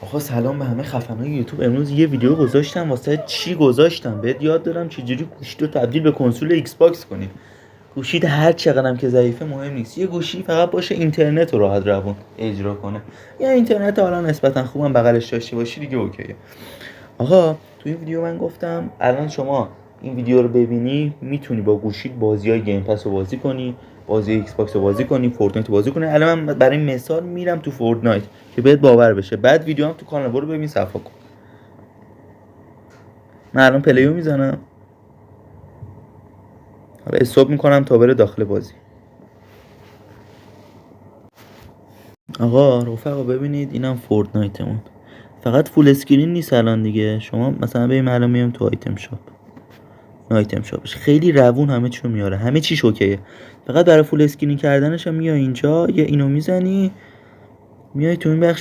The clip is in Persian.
آقا سلام به همه خفنای یوتیوب. امروز یه ویدیو گذاشتم. واسه چی گذاشتم؟ بهت یاد دادم چجوری گوشی رو تبدیل به کنسول ایکس باکس کنی. گوشیت هر چقدرم که ضعیفه مهم نیست، یه گوشی فقط باشه اینترنت رو راحت روون اجرا کنه. یا اینترنت حالا نسبتا خوبم بغلش داشته باشی دیگه اوکیه. آقا تو این ویدیو من گفتم الان شما این ویدیو رو ببینی میتونی با گوشیت بازی‌های گیم پس رو بازی کنی، بازی ایکس باکس رو بازی کنی، فورتنایت رو بازی کنی. الان من برای مثال میرم تو فورتنایت که بهت باور بشه. بعد ویدیو هم تو کانال برو ببین صفا کن. من الان پلیو میزنم، حالا استاپ میکنم تا بره داخل بازی. آقا رفقا ببینید اینم فورتنایتمون. فقط فول اسکرین نیست الان دیگه. شما مثلا ببین الان میام تو آیتم شاپ، آیتم شاپش خیلی روون همه چیو میاره، همه چیش اوکیه. فقط برای فول اسکرین کردنش هم میای اینجا یه اینو میزنی، میای تو این بخش